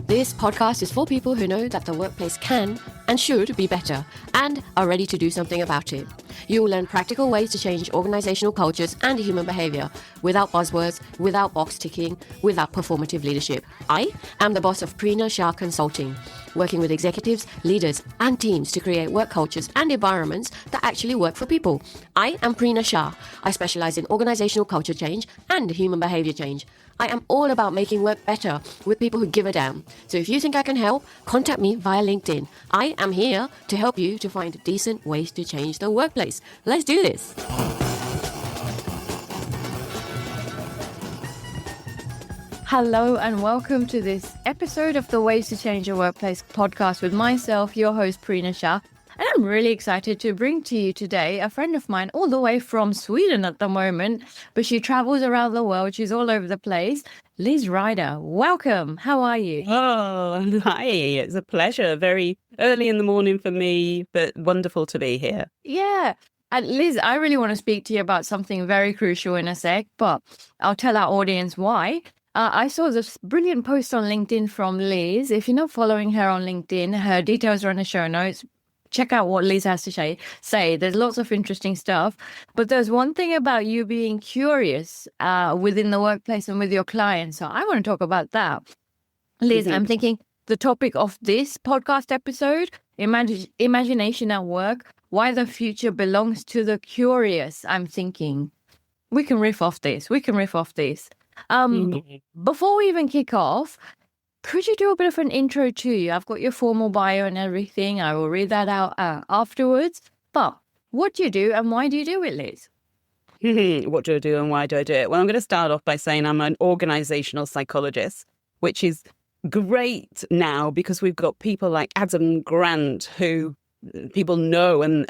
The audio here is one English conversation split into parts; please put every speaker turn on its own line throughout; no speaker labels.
This podcast is for people who know that the workplace can and should be better and are ready to do something about it. You will learn practical ways to change organizational cultures and human behavior without buzzwords, without box ticking, without performative leadership. I am the boss of Prina Shah Consulting, working with executives, leaders, and teams to create work cultures and environments that actually work for people. I am Prina Shah. I specialize in organizational culture change and human behavior change. I am all about making work better with people who give a damn. So if you think I can help, contact me via LinkedIn. I am here to help you to find decent ways to change the workplace. Let's do this. Hello and welcome to this episode of the Ways to Change Your Workplace podcast with myself, your host, Prina Shah. And I'm really excited to bring to you today a friend of mine all the way from Sweden at the moment, but she travels around the world. She's all over the place. Liz Ryder, welcome. How are you?
Oh, hi. It's a pleasure. Very early in the morning for me, but wonderful to be here.
Yeah. And Liz, I really want to speak to you about something very crucial in a sec, but I'll tell our audience why. I saw this brilliant post on LinkedIn from Liz. If you're not following her on LinkedIn, her details are in the show notes. Check out what Liz has to say. There's lots of interesting stuff. But there's one thing about you being curious within the workplace and with your clients. So I want to talk about that. Liz, I'm thinking the topic of this podcast episode, imagination at work, why the future belongs to the curious. I'm thinking we can riff off this. Before we even kick off, could you do a bit of an intro to you? I've got your formal bio and everything. I will read that out afterwards. But what do you do and why do you do it, Liz?
What do I do and why do I do it? Well, I'm going to start off by saying I'm an organisational psychologist, which is great now because we've got people like Adam Grant who people know. And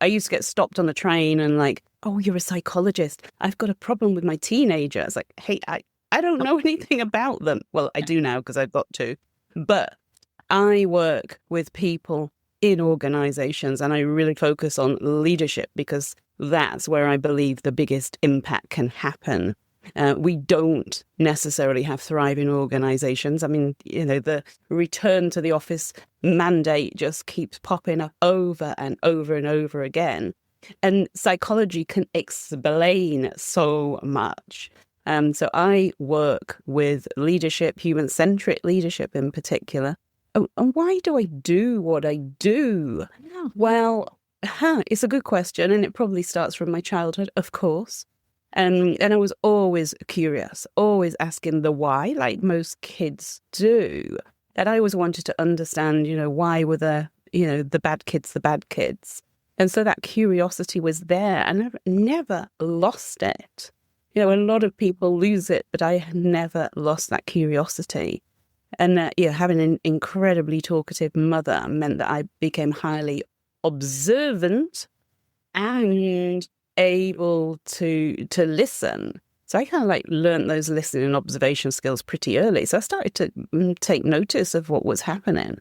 I used to get stopped on the train and like, oh, you're a psychologist. I've got a problem with my teenager. It's like, hey, I don't know anything about them. Well, I do now because I've got to. But I work with people in organizations and I really focus on leadership because that's where I believe the biggest impact can happen. We don't necessarily have thriving organizations. I mean, you know, the return to the office mandate just keeps popping up over and over and over again. And psychology can explain so much. So I work with leadership, human-centric leadership in particular. Oh, and why do I do what I do? Well, it's a good question, and it probably starts from my childhood, of course. And I was always curious, always asking the why, like most kids do. And I always wanted to understand, you know, why were the bad kids? And so that curiosity was there, and I've never lost it. You know, a lot of people lose it, but I never lost that curiosity. And having an incredibly talkative mother meant that I became highly observant and able to listen. So I kind of like learned those listening and observation skills pretty early. So I started to take notice of what was happening.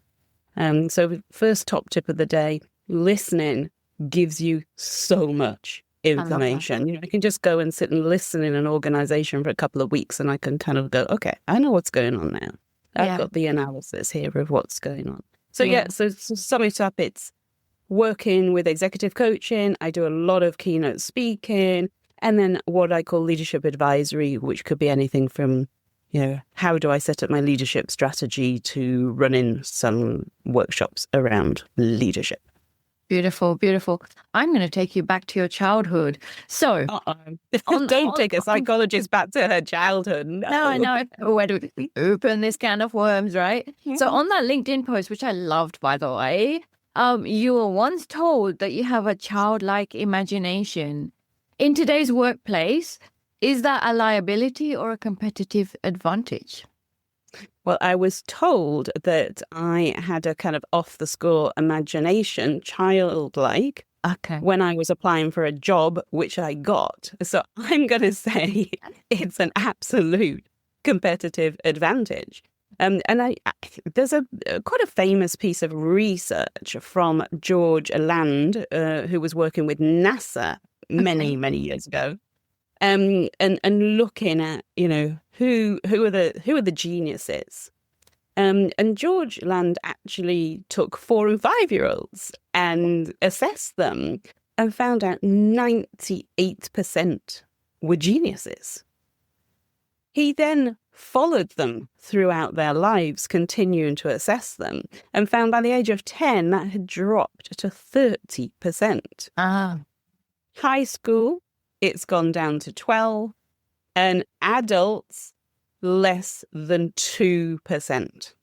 So first top tip of the day, listening gives you so much information. You know, I can just go and sit and listen in an organization for a couple of weeks and I can kind of go, okay, I know what's going on now. I've got the analysis here of what's going on. So so sum it up, it's working with executive coaching. I do a lot of keynote speaking and then what I call leadership advisory, which could be anything from, you know, how do I set up my leadership strategy to running some workshops around leadership.
Beautiful, beautiful. I'm going to take you back to your childhood. So,
don't take a psychologist back to her childhood.
No. Where do we open this can of worms, right? Mm-hmm. So on that LinkedIn post, which I loved, by the way, you were once told that you have a childlike imagination. In today's workplace, is that a liability or a competitive advantage?
Well, I was told that I had a kind of off-the-score imagination, childlike, when I was applying for a job, which I got. So I'm going to say it's an absolute competitive advantage. And there's quite a famous piece of research from George Land, who was working with NASA many years ago, and looking at, you know, who are the geniuses. And George Land actually took 4 and 5-year-olds and assessed them and found out 98% were geniuses. He then followed them throughout their lives, continuing to assess them, and found by the age of 10 that had dropped to 30%. High school, it's gone down to 12, and adults, less than 2%.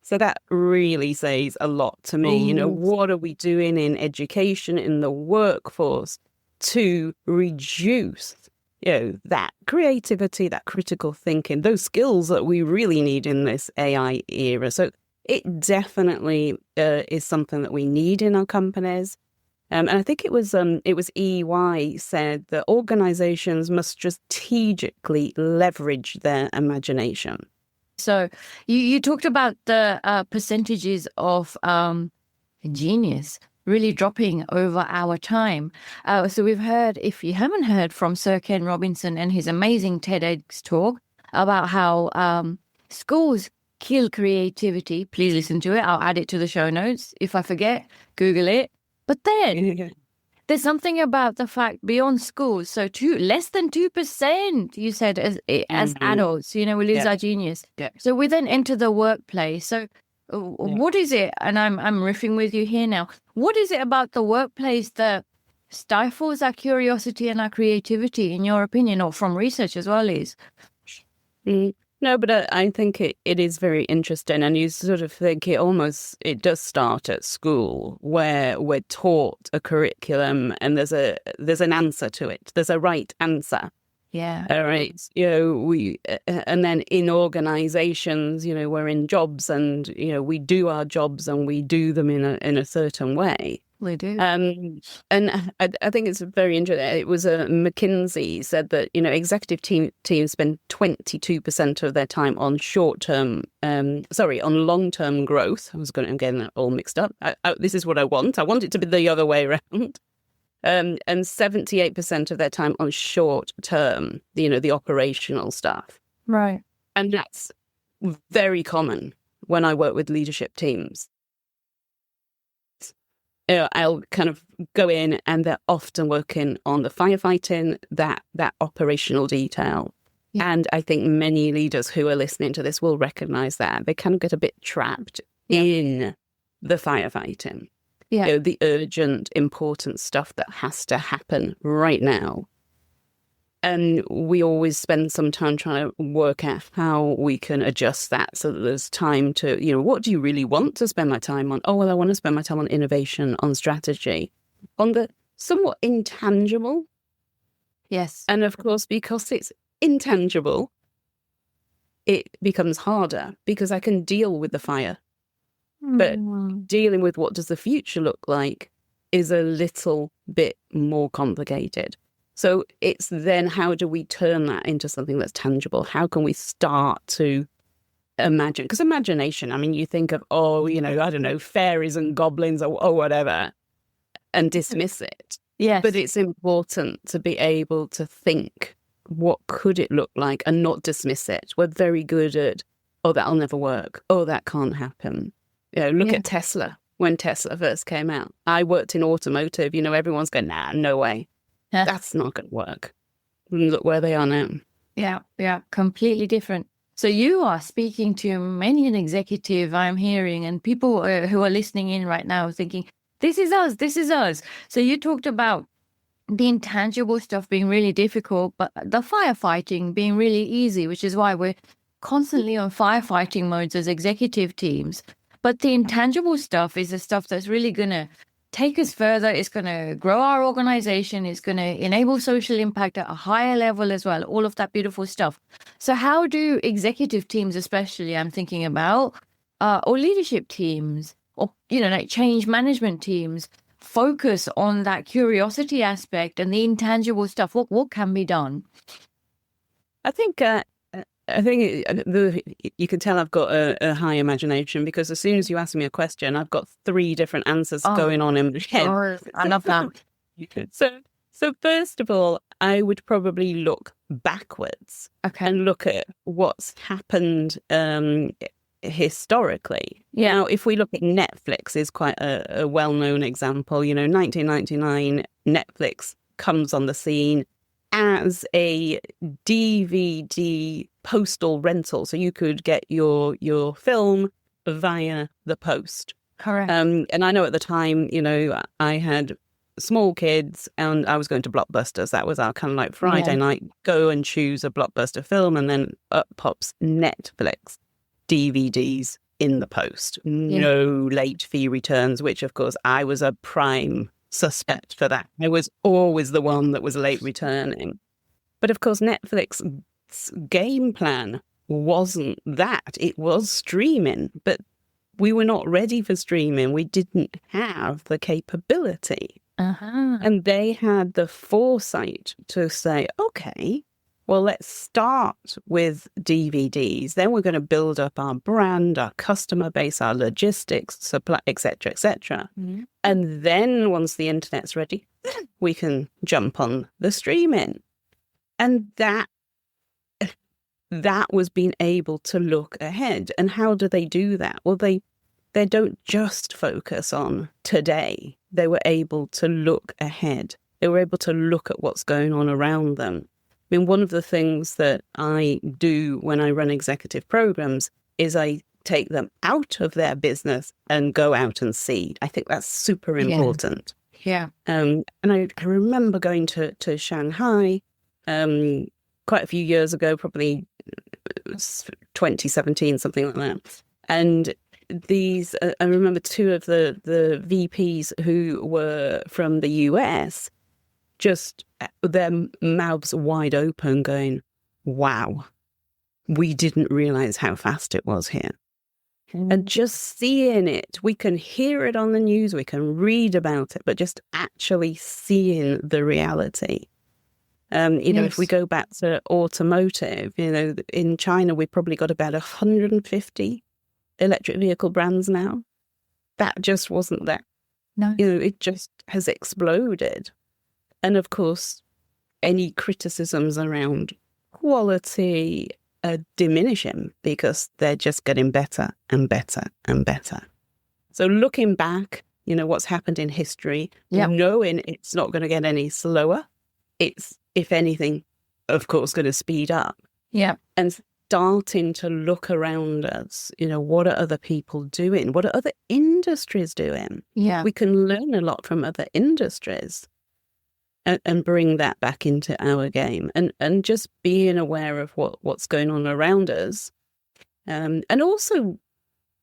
So that really says a lot to me. You know, what are we doing in education, in the workforce, to reduce, you know, that creativity, that critical thinking, those skills that we really need in this AI era? So it definitely is something that we need in our companies. And I think it was EY said that organizations must strategically leverage their imagination.
So you talked about the percentages of genius really dropping over our time. So we've heard, if you haven't heard from Sir Ken Robinson and his amazing TEDx talk about how schools kill creativity, please listen to it. I'll add it to the show notes. If I forget, Google it. But then there's something about the fact beyond schools. So less than 2%, you said, as adults, you know, we lose our genius.
Yeah.
So we then enter the workplace. So what is it? And I'm riffing with you here now. What is it about the workplace that stifles our curiosity and our creativity, in your opinion, or from research as well, Liz?
No, but I think it is very interesting, and you sort of think it does start at school, where we're taught a curriculum and there's an answer to it. There's a right answer.
Yeah.
All right. You know, and then in organizations, you know, we're in jobs, and you know, we do our jobs and we do them in a certain way.
We do.
And I think it's very interesting. It was McKinsey said that, you know, executive teams spend 22% of their time on on long-term growth. I'm getting that all mixed up. This is what I want. I want it to be the other way around. And 78% of their time on short-term, you know, the operational stuff.
Right.
And that's very common when I work with leadership teams. I'll kind of go in and they're often working on the firefighting, that operational detail. Yeah. And I think many leaders who are listening to this will recognize that. They kind of get a bit trapped in the firefighting. Yeah. You know, the urgent, important stuff that has to happen right now. And we always spend some time trying to work out how we can adjust that so that there's time to, you know, what do you really want to spend my time on? Oh, well, I want to spend my time on innovation, on strategy, on the somewhat intangible.
Yes.
And of course, because it's intangible, it becomes harder because I can deal with the fire. But dealing with what does the future look like is a little bit more complicated. So it's then, how do we turn that into something that's tangible? How can we start to imagine? Because imagination, I mean, you think of, you know, I don't know, fairies and goblins or whatever, and dismiss it.
Yes.
But it's important to be able to think, what could it look like, and not dismiss it. We're very good at, that'll never work. That can't happen. You know, look at Tesla, when Tesla first came out. I worked in automotive, you know, everyone's going, nah, no way. That's not going to work. And look where they are now.
Yeah, completely different. So you are speaking to many an executive I'm hearing, and people who are listening in right now thinking, this is us. So you talked about the intangible stuff being really difficult, but the firefighting being really easy, which is why we're constantly on firefighting modes as executive teams. But the intangible stuff is the stuff that's really going to take us further. It's going to grow our organization. It's going to enable social impact at a higher level as well. All of that beautiful stuff. So how do executive teams, especially I'm thinking about, or leadership teams, or, you know, like change management teams, focus on that curiosity aspect and the intangible stuff? What can be done?
I think you can tell I've got a high imagination, because as soon as you ask me a question, I've got 3 different answers going on in my head.
I love that.
So first of all, I would probably look backwards and look at what's happened historically.
Yeah.
Now, if we look at Netflix, is quite a well-known example. 1999, Netflix comes on the scene as a DVD postal rental, so you could get your film via the post.
Correct.
And I know at the time, I had small kids and I was going to Blockbusters. That was our kind of like Friday night, go and choose a Blockbuster film, and then up pops Netflix DVDs in the post. No late fee returns, which of course I was a prime suspect for that. I was always the one that was late returning. But of course, Netflix's game plan wasn't that. It was streaming, but we were not ready for streaming. We didn't have the capability. And they had the foresight to say, okay, well, let's start with DVDs. Then we're going to build up our brand, our customer base, our logistics, supply, etc., etc. And then once the internet's ready, we can jump on the streaming. And that was being able to look ahead. And how do they do that? Well, they don't just focus on today. They were able to look ahead. They were able to look at what's going on around them. I mean, one of the things that I do when I run executive programs is I take them out of their business and go out and see. I think that's super important.
Yeah.
And I remember going to Shanghai quite a few years ago, probably 2017, something like that. And I remember two of the VPs who were from the US, just their mouths wide open going, wow, we didn't realize how fast it was here. And just seeing it, we can hear it on the news, we can read about it, but just actually seeing the reality. If we go back to automotive, in China, we've probably got about 150 electric vehicle brands now. That just wasn't there.
No.
It just has exploded. And of course, any criticisms around quality are diminishing because they're just getting better and better and better. So looking back, what's happened in history, knowing it's not going to get any slower, it's, if anything, of course, going to speed up.
Yeah.
And starting to look around us, what are other people doing? What are other industries doing?
Yeah.
We can learn a lot from other industries and bring that back into our game, and just being aware of what's going on around us. And also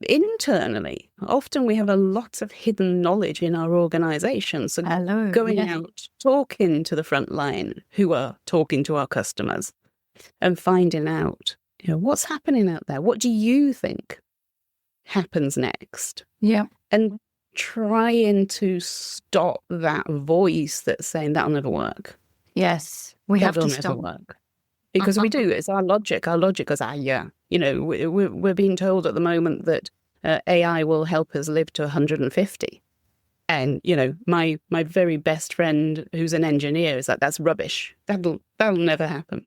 internally, often we have a lot of hidden knowledge in our organisation. So going out, talking to the front line who are talking to our customers and finding out, what's happening out there? What do you think happens next?
Yeah.
And trying to stop that voice that's saying that'll never work.
Yes. We have to stop.
Work. Because we do. It's our logic. Our logic is, we're being told at the moment that AI will help us live to 150. And, my very best friend who's an engineer is like, that's rubbish. That'll never happen.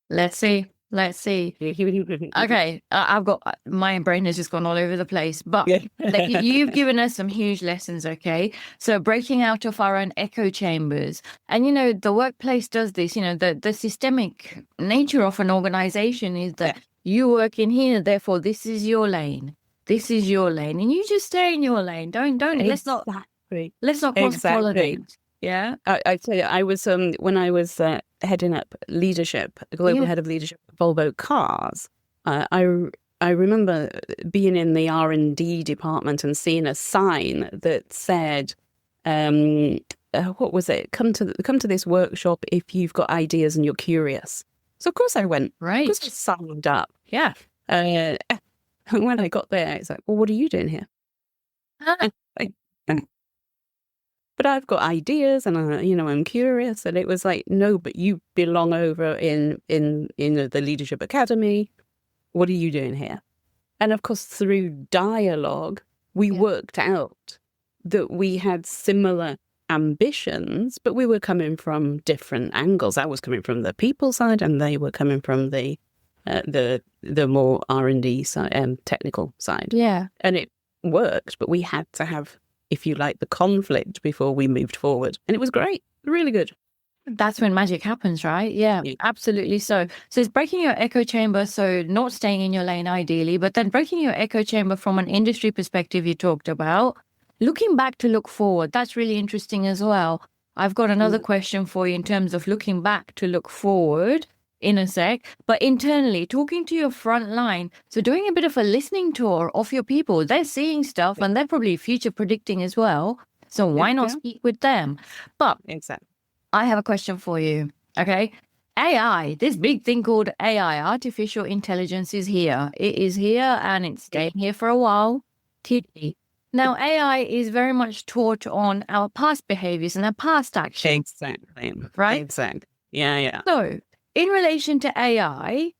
Let's see. Okay, I've got, my brain has just gone all over the place, but you've given us some huge lessons, okay? So breaking out of our own echo chambers. And, the workplace does this, the systemic nature of an organization is that you work in here, therefore this is your lane. This is your lane. And you just stay in your lane. Don't, let's not cross-pollinate. Yeah.
I'd say I was, when I was heading up leadership, global head of leadership at Volvo Cars, I remember being in the R&D department and seeing a sign that said, what was it? Come to this workshop if you've got ideas and you're curious. So of course I went.
Right.
Of course I signed up.
Yeah.
And when I got there, it's like, well, what are you doing here? But I've got ideas and I'm curious. And it was like, no, but you belong over in the Leadership Academy. What are you doing here? And of course, through dialogue, we worked out that we had similar ambitions, but we were coming from different angles. I was coming from the people side and they were coming from the the more R&D side, technical side.
Yeah.
And it worked, but we had to have, if you like, the conflict before we moved forward. And it was great, really good.
That's when magic happens, right? Yeah, absolutely. So it's breaking your echo chamber. So not staying in your lane ideally, but then breaking your echo chamber from an industry perspective you talked about. Looking back to look forward. That's really interesting as well. I've got another question for you in terms of looking back to look forward in a sec, but internally talking to your front line. So doing a bit of a listening tour of your people. They're seeing stuff and they're probably future predicting as well. So why not speak with them? But
exactly.
I have a question for you. Okay. AI, this big thing called AI, artificial intelligence, is here. It is here and it's staying here for a while. Now, AI is very much taught on our past behaviors and our past actions.
Exactly.
Right?
Exactly. Yeah.
So, in relation to AI,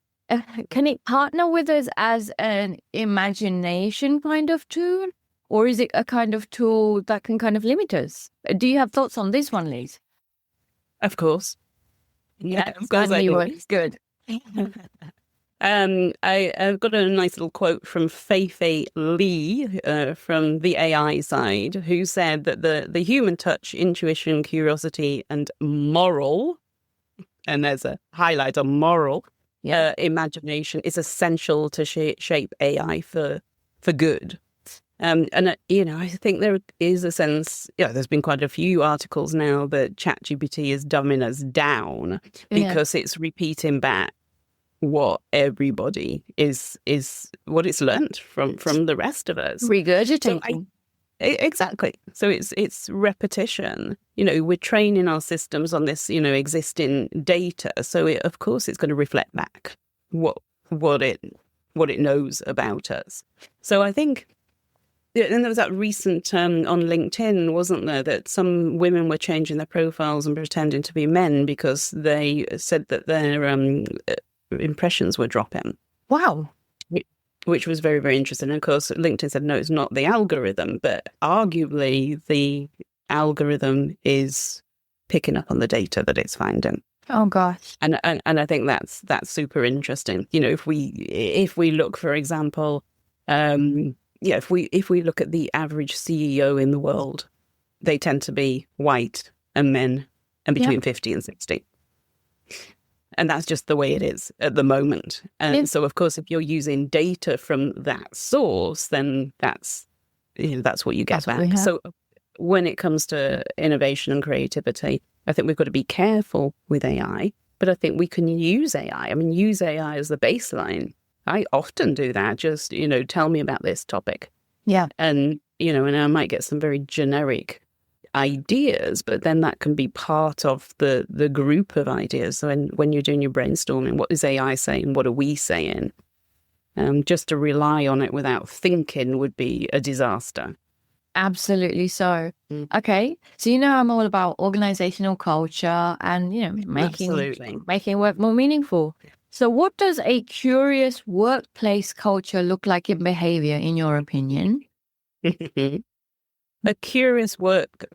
can it partner with us as an imagination kind of tool? Or is it a kind of tool that can kind of limit us? Do you have thoughts on this one, Liz?
Of course. Yeah, of course
I do. Good.
I've got a nice little quote from Fei Li from the AI side, who said that the human touch, intuition, curiosity, and moral, and there's a highlight on moral, imagination is essential to shape AI for good. And I think there is a sense, there's been quite a few articles now that ChatGPT is dumbing us down because it's repeating back what everybody is what it's learned from the rest of us.
Regurgitating.
Exactly. So it's repetition. We're training our systems on this, existing data. So of course it's going to reflect back what it knows about us. So I think. And there was that recent on LinkedIn, wasn't there, that some women were changing their profiles and pretending to be men because they said that their impressions were dropping.
Wow.
Which was very, very interesting. And of course, LinkedIn said, no, it's not the algorithm, but arguably the algorithm is picking up on the data that it's finding.
Oh gosh.
And I think that's super interesting. If we look, for example, if we look at the average CEO in the world, they tend to be white and men and between 50 and 60. And that's just the way it is at the moment. And so, of course, if you're using data from that source, then that's what you get back. So when it comes to innovation and creativity, I think we've got to be careful with AI, but I think we can use AI. I mean, use AI as the baseline. I often do that. Just, tell me about this topic.
Yeah.
And, and I might get some very generic ideas, but then that can be part of the group of ideas. So when you're doing your brainstorming, what is AI saying? What are we saying? Just to rely on it without thinking would be a disaster.
Absolutely so. Okay. So, I'm all about organizational culture and, making work more meaningful. So what does a curious workplace culture look like in behavior, in your opinion?
A curious work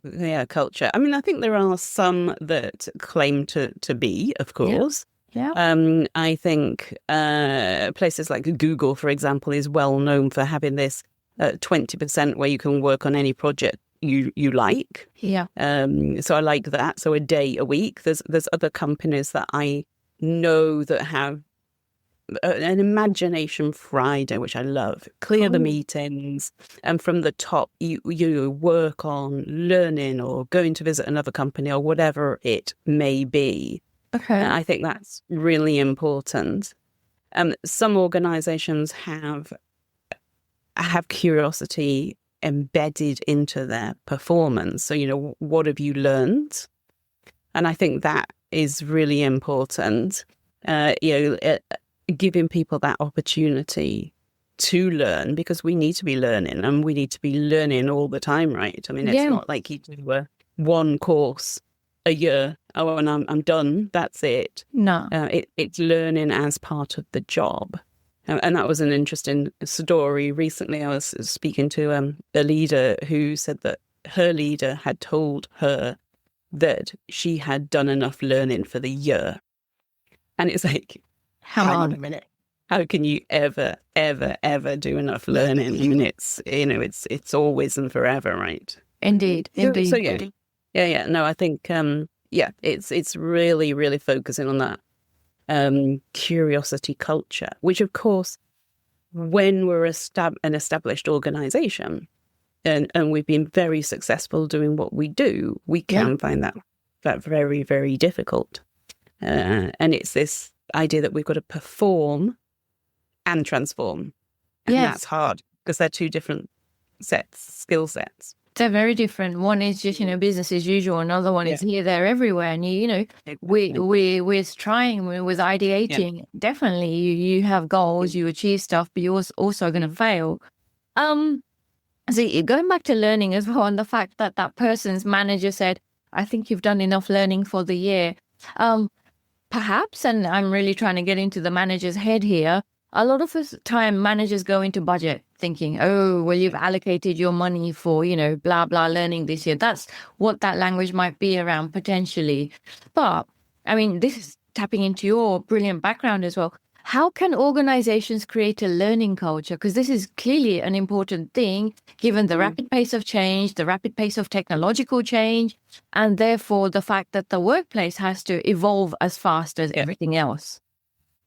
culture. I mean, I think there are some that claim to be, of course.
Yeah.
I think places like Google, for example, is well known for having this 20% where you can work on any project you like.
Yeah.
So I like that. So a day a week. There's other companies that I know that have an imagination Friday, which I love. Clear the meetings, and from the top, you work on learning or going to visit another company or whatever it may be.
Okay.
And I think that's really important. Some organizations have curiosity embedded into their performance. So, what have you learned? And I think that is really important. Giving people that opportunity to learn, because we need to be learning and we need to be learning all the time, right? I mean, it's not like you do one course a year. Oh, and I'm done. That's it.
No.
It's learning as part of the job. And that was an interesting story. Recently, I was speaking to a leader who said that her leader had told her that she had done enough learning for the year. And it's like, hang on a minute. how can you ever, ever, ever do enough learning? I mean, it's always and forever, right?
Indeed.
So yeah. No, I think it's really, really focusing on that curiosity culture, which of course, when we're an established organization and we've been very successful doing what we do, we can find that very, very difficult. And it's this idea that we've got to perform and transform. And that's hard because they're two different skill sets.
They're very different. One is just, business as usual. Another one is here, there, everywhere. And, we're trying, with ideating. Definitely, you have goals, you achieve stuff, but you're also going to fail. So going back to learning as well, and the fact that that person's manager said, I think you've done enough learning for the year. Perhaps, and I'm really trying to get into the manager's head here, a lot of the time managers go into budget thinking, oh, well, you've allocated your money for, blah, blah, learning this year. That's what that language might be around potentially. But, I mean, this is tapping into your brilliant background as well. How can organizations create a learning culture? Because this is clearly an important thing, given the rapid pace of change, the rapid pace of technological change, and therefore the fact that the workplace has to evolve as fast as everything else.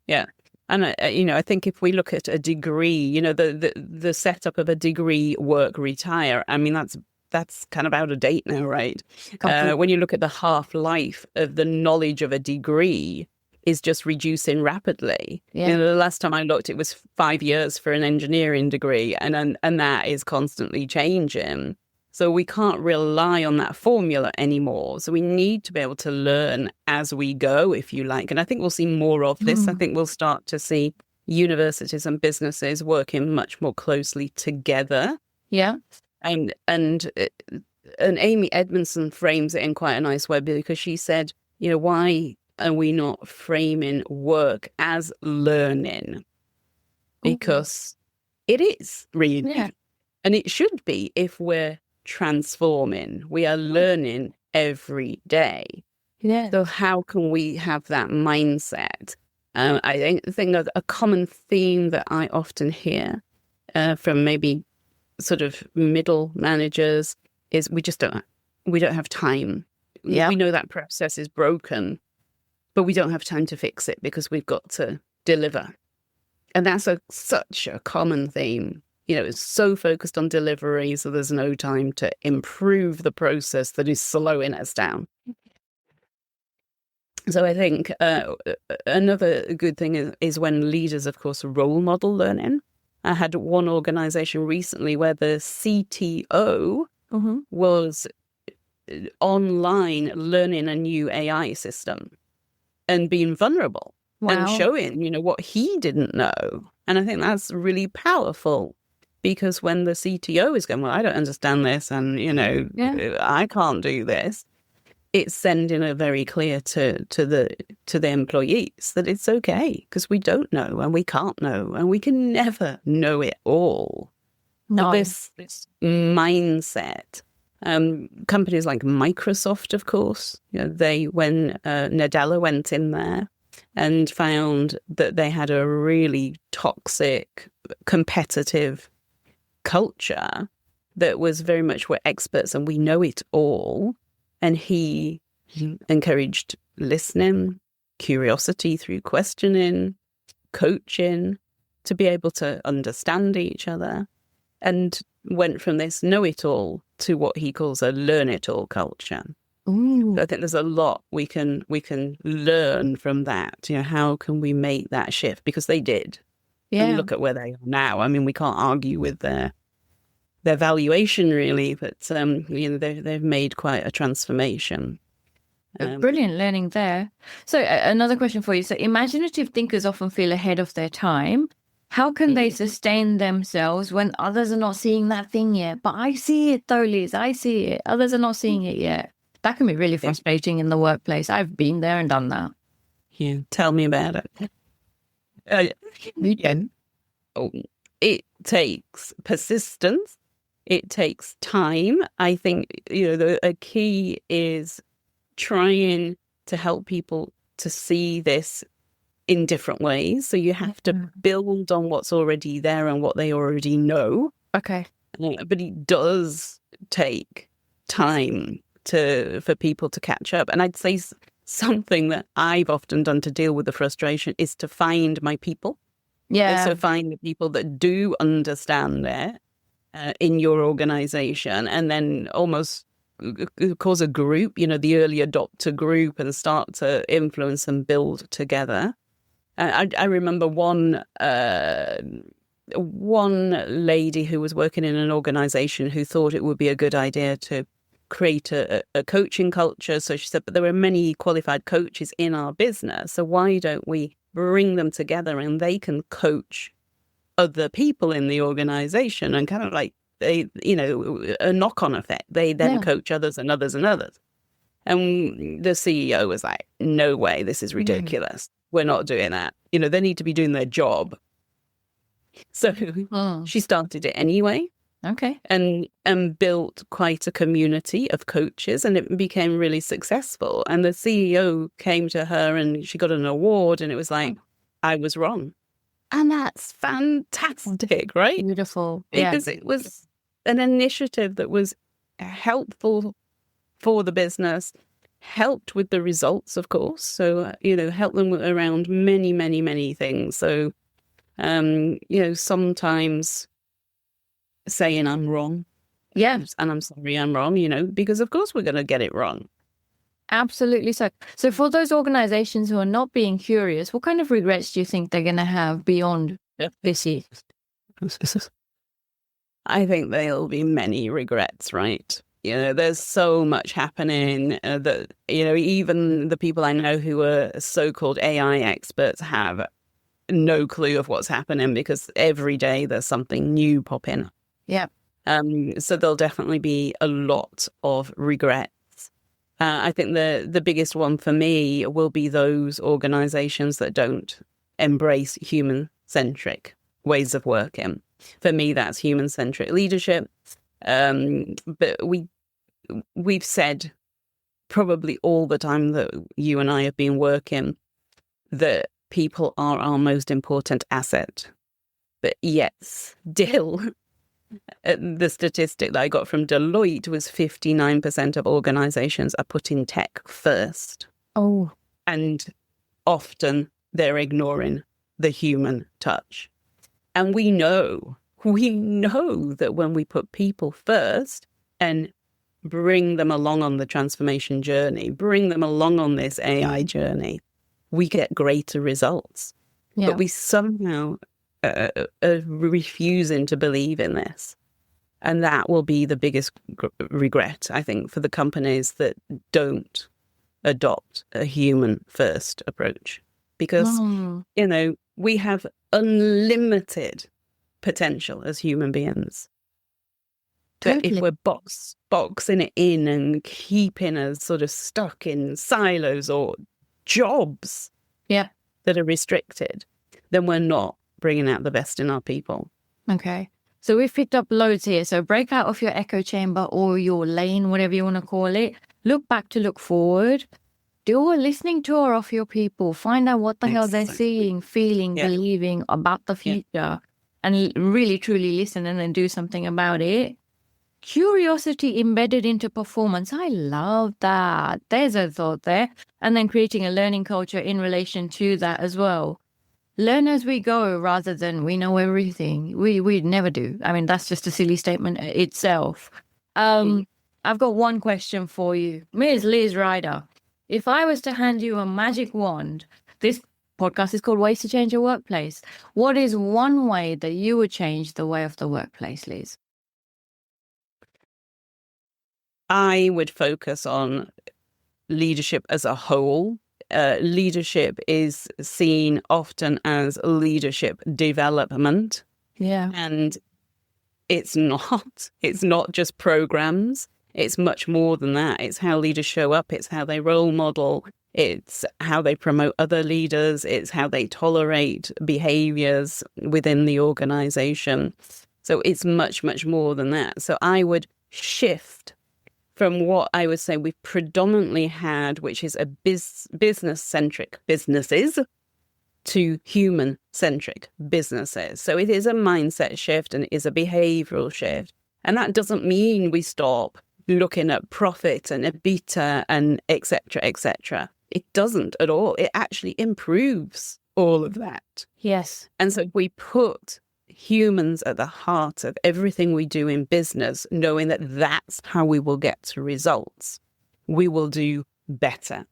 Yeah. And, I think if we look at a degree, the setup of a degree, work, retire, I mean, that's kind of out of date now, right? When you look at the half-life of the knowledge of a degree is just reducing rapidly.
Yeah.
The last time I looked, it was 5 years for an engineering degree, and that is constantly changing. So we can't rely on that formula anymore. So we need to be able to learn as we go, if you like. And I think we'll see more of this. I think we'll start to see universities and businesses working much more closely together.
Yeah.
And Amy Edmondson frames it in quite a nice way, because she said, why are we not framing work as learning? Because it is really. Yeah. And it should be if we're transforming. We are learning every day.
Yeah.
So how can we have that mindset? I think a common theme that I often hear from maybe sort of middle managers is we don't have time.
Yeah.
We know that process is broken, but we don't have time to fix it because we've got to deliver. And that's such a common theme. It's so focused on delivery, so there's no time to improve the process that is slowing us down. So I think another good thing is when leaders, of course, role model learning. I had one organization recently where the CTO was online learning a new AI system and being vulnerable and showing, what he didn't know. And I think that's really powerful. Because when the CTO is going, well, I don't understand this, and I can't do this, it's sending a very clear to the employees that it's okay because we don't know and we can't know and we can never know it all.
No.
This mindset. Companies like Microsoft, of course, when Nadella went in there and found that they had a really toxic, competitive culture that was very much we're experts and we know it all. And he encouraged listening, curiosity through questioning, coaching, to be able to understand each other, and went from this know-it-all to what he calls a learn-it-all culture.
Ooh.
I think there's a lot we can learn from that. How can we make that shift? Because they did.
Yeah.
And look at where they are now. I mean, we can't argue with their valuation, really, but they've made quite a transformation.
Brilliant learning there. So another question for you. So imaginative thinkers often feel ahead of their time. How can they sustain themselves when others are not seeing that thing yet? But I see it though, Liz. I see it. Others are not seeing it yet. That can be really frustrating in the workplace. I've been there and done that.
Yeah, tell me about it. It takes persistence. It takes time. I think, a key is trying to help people to see this in different ways. So you have to build on what's already there and what they already know.
Okay.
But it does take time for people to catch up. And I'd say something that I've often done to deal with the frustration is to find my people.
Yeah.
So find the people that do understand it in your organization, and then almost cause a group, the early adopter group, and start to influence and build together. I remember one lady who was working in an organization who thought it would be a good idea to create a coaching culture. So she said, but there are many qualified coaches in our business, so why don't we bring them together and they can coach other people in the organization, and kind of like a knock-on effect. They then coach others and others and others. And the CEO was like, no way, this is ridiculous. We're not doing that. They need to be doing their job. So she started it anyway.
Okay.
And built quite a community of coaches, and it became really successful. And the CEO came to her and she got an award, and it was like, I was wrong. And that's fantastic, right?
Beautiful.
Because it was an initiative that was helpful for the business, helped with the results, of course. So, helped them around many, many, many things. So, sometimes saying I'm wrong.
Yeah.
And I'm sorry I'm wrong, because of course we're going to get it wrong.
Absolutely. So for those organizations who are not being curious, what kind of regrets do you think they're going to have beyond this year?
I think there'll be many regrets, right? There's so much happening that, even the people I know who are so-called AI experts have no clue of what's happening, because every day there's something new popping.
Yeah.
So there'll definitely be a lot of regrets. I think the biggest one for me will be those organizations that don't embrace human-centric ways of working. For me, that's human-centric leadership. But we've said probably all the time that you and I have been working that people are our most important asset. But yet still, the statistic that I got from Deloitte was 59% of organizations are putting tech first.
Oh.
And often they're ignoring the human touch. And we know that when we put people first and bring them along on the transformation journey, bring them along on this AI journey, we get greater results.
Yeah.
But we somehow refusing to believe in this. And that will be the biggest regret, I think, for the companies that don't adopt a human-first approach. Because, we have unlimited potential as human beings. But if we're boxing it in and keeping us sort of stuck in silos or jobs that are restricted, then we're not bringing out the best in our people.
Okay. So we've picked up loads here. So break out of your echo chamber or your lane, whatever you want to call it. Look back to look forward. Do a listening tour of your people. Find out what the hell they're seeing, feeling, believing about the future. And really, truly listen and then do something about it. Curiosity embedded into performance. I love that. There's a thought there. And then creating a learning culture in relation to that as well. Learn as we go rather than we know everything. We never do. I mean, that's just a silly statement itself. I've got one question for you. Ms. Liz Ryder, if I was to hand you a magic wand, this podcast is called Ways to Change Your Workplace. What is one way that you would change the way of the workplace, Liz?
I would focus on leadership as a whole. Leadership is seen often as leadership development.
Yeah.
And it's not just programs. It's much more than that. It's how leaders show up. It's how they role model. It's how they promote other leaders. It's how they tolerate behaviors within the organization. So it's much, much more than that. So I would shift from what I would say we've predominantly had, which is a business-centric businesses, to human-centric businesses. So it is a mindset shift and it is a behavioural shift. And that doesn't mean we stop looking at profit and EBITDA and et cetera, It doesn't at all. It actually improves all of that.
Yes.
And so we put humans at the heart of everything we do in business, knowing that that's how we will get to results. We will do better.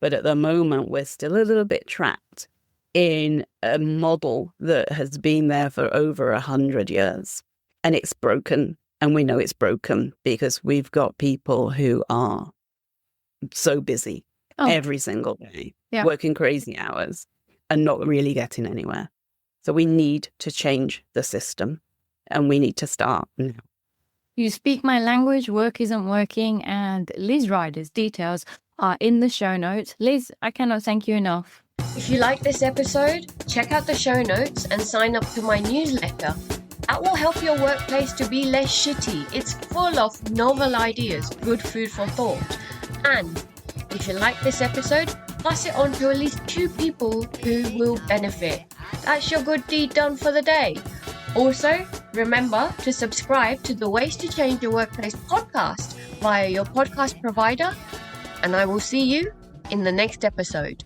But at the moment, we're still a little bit trapped in a model that has been there for over 100 years. And it's broken. And we know it's broken because we've got people who are so busy every single day, working crazy hours and not really getting anywhere. So we need to change the system and we need to start now.
You speak my language, work isn't working, and Liz Ryder's details are in the show notes. Liz, I cannot thank you enough.
If you like this episode, check out the show notes and sign up to my newsletter. That will help your workplace to be less shitty. It's full of novel ideas, good food for thought. And if you like this episode, pass it on to at least 2 people who will benefit. That's your good deed done for the day. Also, remember to subscribe to the Ways to Change Your Workplace podcast via your podcast provider, and I will see you in the next episode.